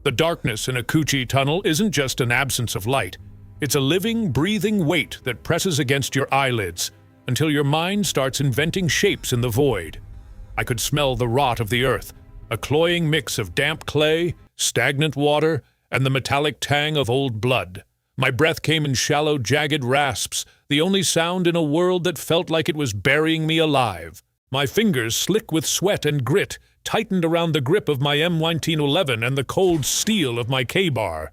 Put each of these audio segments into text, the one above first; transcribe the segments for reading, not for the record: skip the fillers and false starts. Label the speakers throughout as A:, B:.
A: The darkness in a Kuchi tunnel isn't just an absence of light. It's a living, breathing weight that presses against your eyelids until your mind starts inventing shapes in the void. I could smell the rot of the earth, a cloying mix of damp clay, stagnant water, and the metallic tang of old blood. My breath came in shallow, jagged rasps, the only sound in a world that felt like it was burying me alive. My fingers, slick with sweat and grit, tightened around the grip of my M1911 and the cold steel of my K-bar.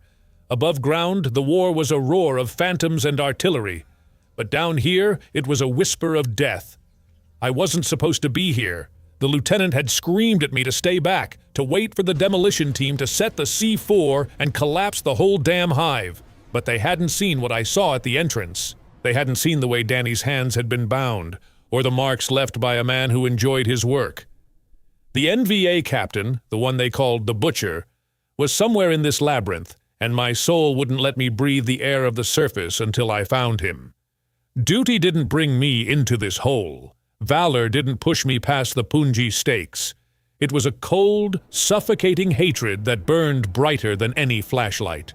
A: Above ground, the war was a roar of phantoms and artillery. But down here, it was a whisper of death. I wasn't supposed to be here. The lieutenant had screamed at me to stay back, to wait for the demolition team to set the C4 and collapse the whole damn hive. But they hadn't seen what I saw at the entrance. They hadn't seen the way Danny's hands had been bound, or the marks left by a man who enjoyed his work. The NVA captain, the one they called the Butcher, was somewhere in this labyrinth, and my soul wouldn't let me breathe the air of the surface until I found him. Duty didn't bring me into this hole. Valor didn't push me past the punji stakes. It was a cold, suffocating hatred that burned brighter than any flashlight.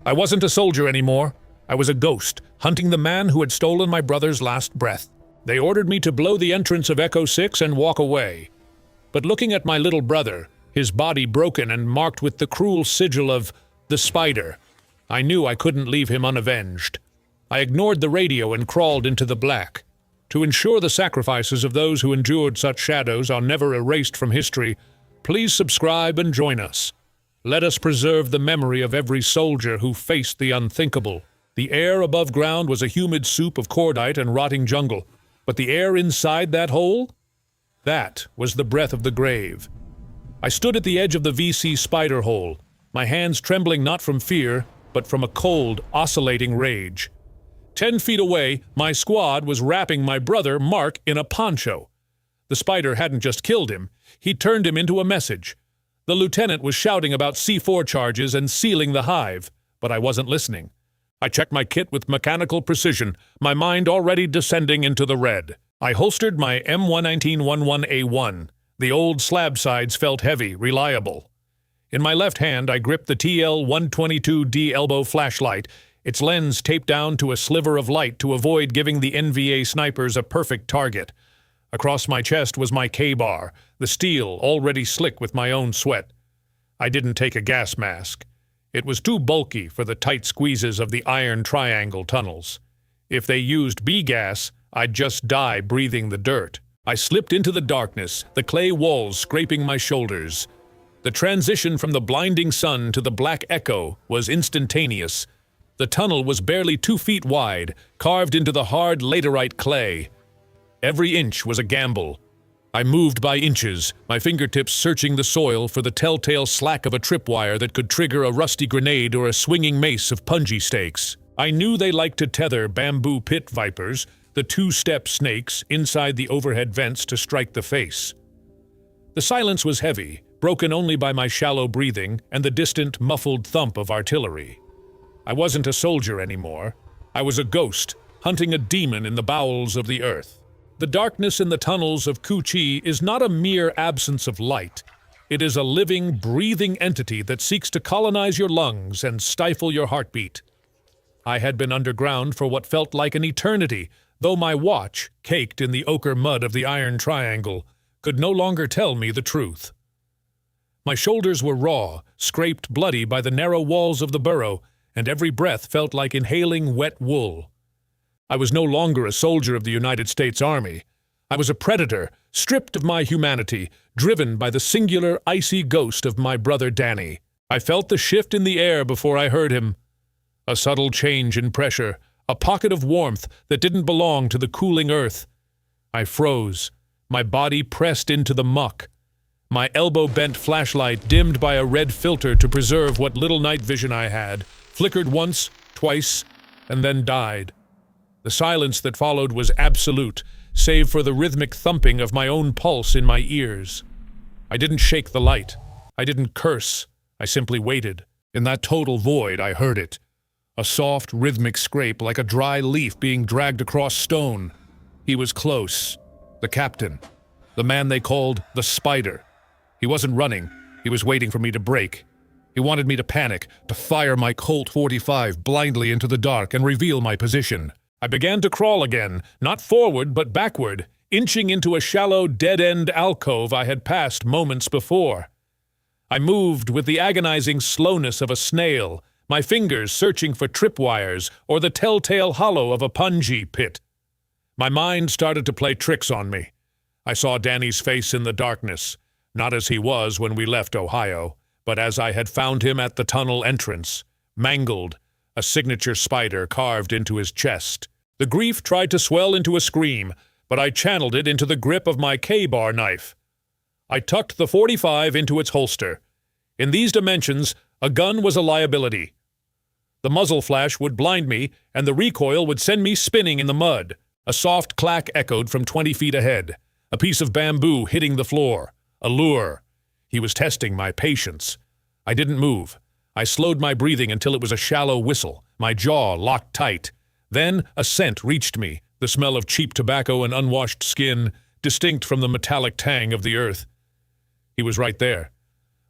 A: I wasn't a soldier anymore. I was a ghost, hunting the man who had stolen my brother's last breath. They ordered me to blow the entrance of Echo 6 and walk away. But looking at my little brother, his body broken and marked with the cruel sigil of the Spider, I knew I couldn't leave him unavenged. I ignored the radio and crawled into the black. To ensure the sacrifices of those who endured such shadows are never erased from history, please subscribe and join us. Let us preserve the memory of every soldier who faced the unthinkable. The air above ground was a humid soup of cordite and rotting jungle, but the air inside that hole? That was the breath of the grave. I stood at the edge of the VC spider hole, my hands trembling not from fear, but from a cold, oscillating rage. 10 feet away, my squad was wrapping my brother, Mark, in a poncho. The spider hadn't just killed him, he'd turned him into a message. The lieutenant was shouting about C4 charges and sealing the hive, but I wasn't listening. I checked my kit with mechanical precision, my mind already descending into the red. I holstered my M11911A1. The old slab sides felt heavy, reliable. In my left hand, I gripped the TL-122D elbow flashlight, its lens taped down to a sliver of light to avoid giving the NVA snipers a perfect target. Across my chest was my K-bar, the steel already slick with my own sweat. I didn't take a gas mask. It was too bulky for the tight squeezes of the iron triangle tunnels. If they used B-gas, I'd just die breathing the dirt. I slipped into the darkness, the clay walls scraping my shoulders. The transition from the blinding sun to the black echo was instantaneous. The tunnel was barely 2 feet wide, carved into the hard laterite clay. Every inch was a gamble. I moved by inches, my fingertips searching the soil for the telltale slack of a tripwire that could trigger a rusty grenade or a swinging mace of punji stakes. I knew they liked to tether bamboo pit vipers, the two-step snakes, inside the overhead vents to strike the face. The silence was heavy, broken only by my shallow breathing and the distant, muffled thump of artillery. I wasn't a soldier anymore. I was a ghost, hunting a demon in the bowels of the earth. The darkness in the tunnels of Kuchi is not a mere absence of light. It is a living, breathing entity that seeks to colonize your lungs and stifle your heartbeat. I had been underground for what felt like an eternity, though my watch, caked in the ochre mud of the iron triangle, could no longer tell me the truth. My shoulders were raw, scraped bloody by the narrow walls of the burrow, and every breath felt like inhaling wet wool. I was no longer a soldier of the United States Army. I was a predator, stripped of my humanity, driven by the singular, icy ghost of my brother Danny. I felt the shift in the air before I heard him. A subtle change in pressure, a pocket of warmth that didn't belong to the cooling earth. I froze, my body pressed into the muck. My elbow-bent flashlight, dimmed by a red filter to preserve what little night vision I had, flickered once, twice, and then died. The silence that followed was absolute, save for the rhythmic thumping of my own pulse in my ears. I didn't shake the light. I didn't curse. I simply waited. In that total void, I heard it. A soft, rhythmic scrape like a dry leaf being dragged across stone. He was close. The captain. The man they called the Spider. He wasn't running. He was waiting for me to break. He wanted me to panic, to fire my Colt 45 blindly into the dark and reveal my position. I began to crawl again, not forward but backward, inching into a shallow, dead-end alcove I had passed moments before. I moved with the agonizing slowness of a snail, my fingers searching for tripwires or the telltale hollow of a punji pit. My mind started to play tricks on me. I saw Danny's face in the darkness, not as he was when we left Ohio, but as I had found him at the tunnel entrance, mangled, a signature spider carved into his chest. The grief tried to swell into a scream, but I channeled it into the grip of my K-bar knife. I tucked the 45 into its holster. In these dimensions, a gun was a liability. The muzzle flash would blind me, and the recoil would send me spinning in the mud. A soft clack echoed from 20 feet ahead. A piece of bamboo hitting the floor. A lure. He was testing my patience. I didn't move. I slowed my breathing until it was a shallow whistle, my jaw locked tight. Then a scent reached me, the smell of cheap tobacco and unwashed skin, distinct from the metallic tang of the earth. He was right there.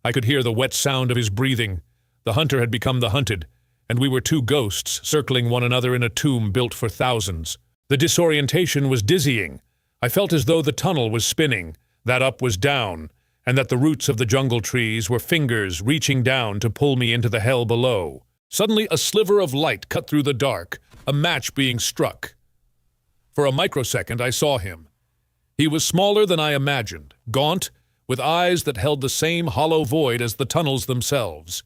A: I could hear the wet sound of his breathing. The hunter had become the hunted, and we were two ghosts circling one another in a tomb built for thousands. The disorientation was dizzying. I felt as though the tunnel was spinning, that up was down, and that the roots of the jungle trees were fingers reaching down to pull me into the hell below. Suddenly a sliver of light cut through the dark, a match being struck. For a microsecond I saw him. He was smaller than I imagined, gaunt, with eyes that held the same hollow void as the tunnels themselves.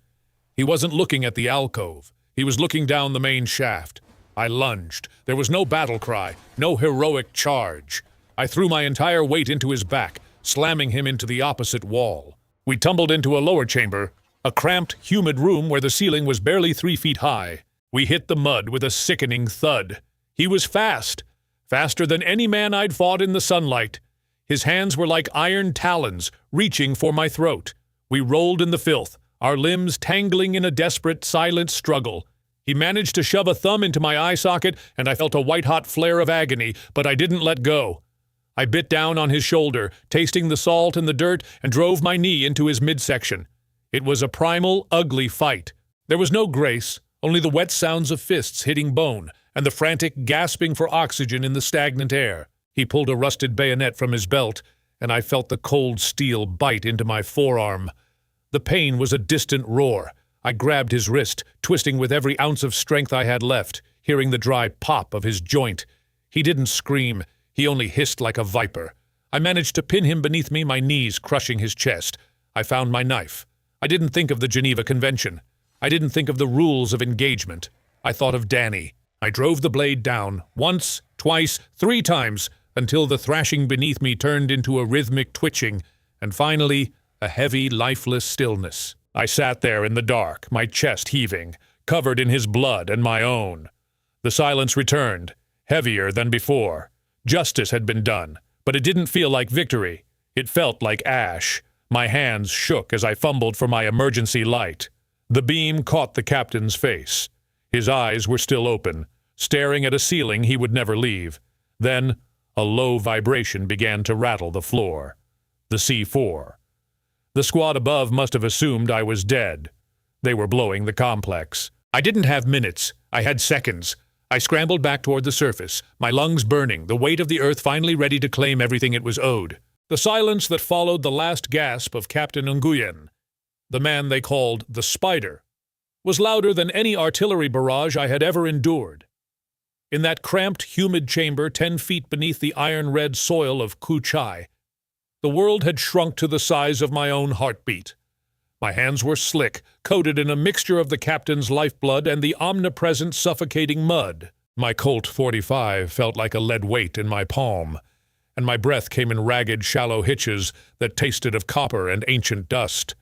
A: He wasn't looking at the alcove. He was looking down the main shaft. I lunged. There was no battle cry, no heroic charge. I threw my entire weight into his back, slamming him into the opposite wall. We tumbled into a lower chamber, a cramped, humid room where the ceiling was barely 3 feet high. We hit the mud with a sickening thud. He was fast, faster than any man I'd fought in the sunlight. His hands were like iron talons, reaching for my throat. We rolled in the filth, our limbs tangling in a desperate, silent struggle. He managed to shove a thumb into my eye socket, and I felt a white-hot flare of agony, but I didn't let go. I bit down on his shoulder, tasting the salt and the dirt, and drove my knee into his midsection. It was a primal, ugly fight. There was no grace, only the wet sounds of fists hitting bone, and the frantic gasping for oxygen in the stagnant air. He pulled a rusted bayonet from his belt, and I felt the cold steel bite into my forearm. The pain was a distant roar. I grabbed his wrist, twisting with every ounce of strength I had left, hearing the dry pop of his joint. He didn't scream. He only hissed like a viper. I managed to pin him beneath me, my knees crushing his chest. I found my knife. I didn't think of the Geneva Convention. I didn't think of the rules of engagement. I thought of Danny. I drove the blade down, once, twice, 3 times, until the thrashing beneath me turned into a rhythmic twitching, and finally, a heavy, lifeless stillness. I sat there in the dark, my chest heaving, covered in his blood and my own. The silence returned, heavier than before. Justice had been done, but it didn't feel like victory. It felt like ash. My hands shook as I fumbled for my emergency light. The beam caught the captain's face. His eyes were still open, staring at a ceiling he would never leave. Then, a low vibration began to rattle the floor. The C4. The squad above must have assumed I was dead. They were blowing the complex. I didn't have minutes. I had seconds. I scrambled back toward the surface, my lungs burning, the weight of the earth finally ready to claim everything it was owed. The silence that followed the last gasp of Captain Nguyen, the man they called the Spider, was louder than any artillery barrage I had ever endured. In that cramped, humid chamber 10 feet beneath the iron-red soil of Ku Chai, the world had shrunk to the size of my own heartbeat. My hands were slick, coated in a mixture of the captain's lifeblood and the omnipresent suffocating mud. My Colt 45 felt like a lead weight in my palm, and my breath came in ragged, shallow hitches that tasted of copper and ancient dust.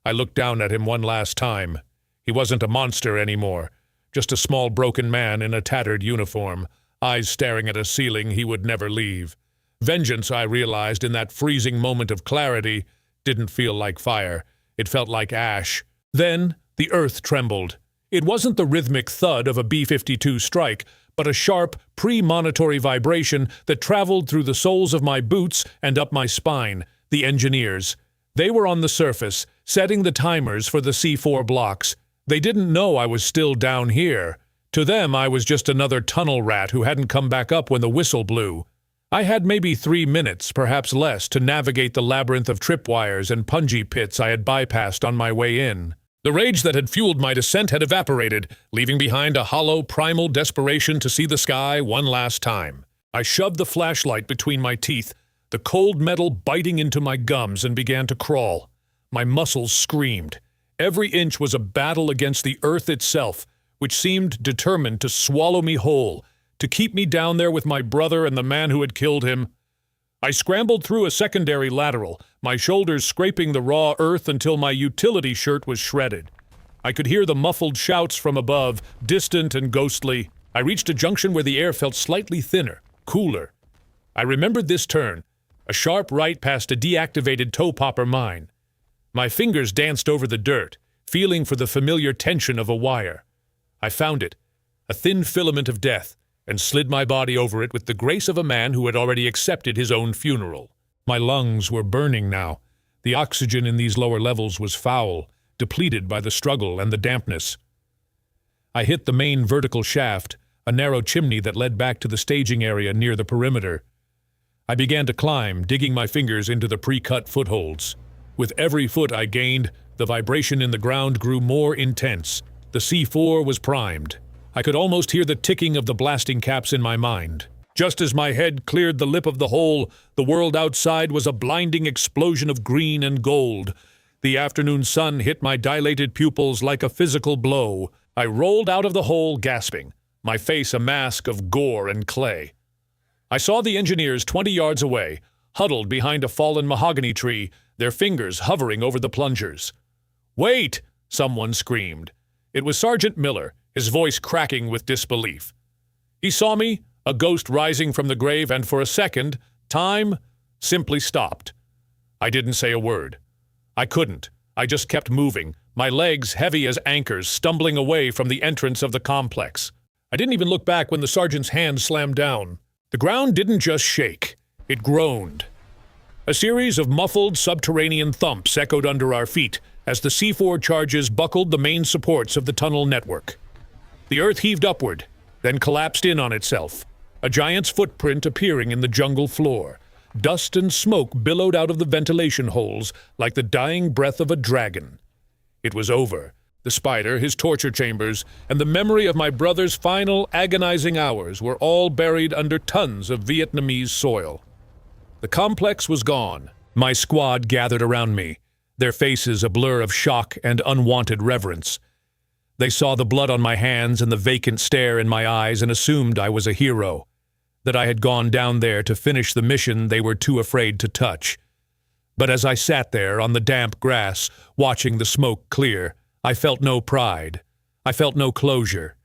A: I looked down at him one last time. He wasn't a monster anymore, just a small broken man in a tattered uniform, eyes staring at a ceiling he would never leave. Vengeance, I realized in that freezing moment of clarity, didn't feel like fire. It felt like ash. Then, the earth trembled. It wasn't the rhythmic thud of a B-52 strike, but a sharp, premonitory vibration that traveled through the soles of my boots and up my spine. The engineers. They were on the surface, setting the timers for the C4 blocks. They didn't know I was still down here. To them, I was just another tunnel rat who hadn't come back up when the whistle blew. I had maybe 3 minutes, perhaps less, to navigate the labyrinth of tripwires and punji pits I had bypassed on my way in. The rage that had fueled my descent had evaporated, leaving behind a hollow, primal desperation to see the sky one last time. I shoved the flashlight between my teeth, the cold metal biting into my gums, and began to crawl. My muscles screamed. Every inch was a battle against the earth itself, which seemed determined to swallow me whole, to keep me down there with my brother and the man who had killed him. I scrambled through a secondary lateral, my shoulders scraping the raw earth until my utility shirt was shredded. I could hear the muffled shouts from above, distant and ghostly. I reached a junction where the air felt slightly thinner, cooler. I remembered this turn, a sharp right past a deactivated toe-popper mine. My fingers danced over the dirt, feeling for the familiar tension of a wire. I found it, a thin filament of death, and slid my body over it with the grace of a man who had already accepted his own funeral. My lungs were burning now. The oxygen in these lower levels was foul, depleted by the struggle and the dampness. I hit the main vertical shaft, a narrow chimney that led back to the staging area near the perimeter. I began to climb, digging my fingers into the pre-cut footholds. With every foot I gained, the vibration in the ground grew more intense. The C4 was primed. I could almost hear the ticking of the blasting caps in my mind. Just as my head cleared the lip of the hole, the world outside was a blinding explosion of green and gold. The afternoon sun hit my dilated pupils like a physical blow. I rolled out of the hole, gasping, my face a mask of gore and clay. I saw the engineers 20 yards away, huddled behind a fallen mahogany tree, their fingers hovering over the plungers. "Wait!" someone screamed. It was Sergeant Miller, his voice cracking with disbelief. He saw me, a ghost rising from the grave, and for a second, time simply stopped. I didn't say a word. I couldn't. I just kept moving, my legs heavy as anchors, stumbling away from the entrance of the complex. I didn't even look back when the sergeant's hand slammed down. The ground didn't just shake. It groaned. A series of muffled subterranean thumps echoed under our feet as the C4 charges buckled the main supports of the tunnel network. The earth heaved upward, then collapsed in on itself, a giant's footprint appearing in the jungle floor. Dust and smoke billowed out of the ventilation holes like the dying breath of a dragon. It was over. The spider, his torture chambers, and the memory of my brother's final agonizing hours were all buried under tons of Vietnamese soil. The complex was gone. My squad gathered around me, their faces a blur of shock and unwanted reverence. They saw the blood on my hands and the vacant stare in my eyes and assumed I was a hero, that I had gone down there to finish the mission they were too afraid to touch. But as I sat there on the damp grass, watching the smoke clear, I felt no pride. I felt no closure.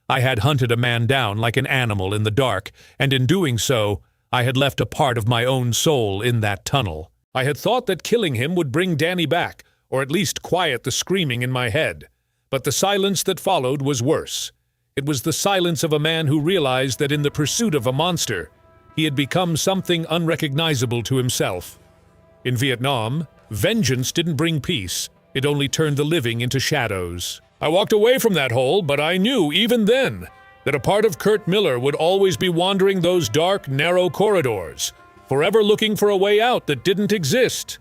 A: I had hunted a man down like an animal in the dark, and in doing so, I had left a part of my own soul in that tunnel. I had thought that killing him would bring Danny back, or at least quiet the screaming in my head. But the silence that followed was worse. It was the silence of a man who realized that in the pursuit of a monster, he had become something unrecognizable to himself. In Vietnam, vengeance didn't bring peace. It only turned the living into shadows. I walked away from that hole, but I knew, even then, that a part of Kurt Miller would always be wandering those dark, narrow corridors, forever looking for a way out that didn't exist.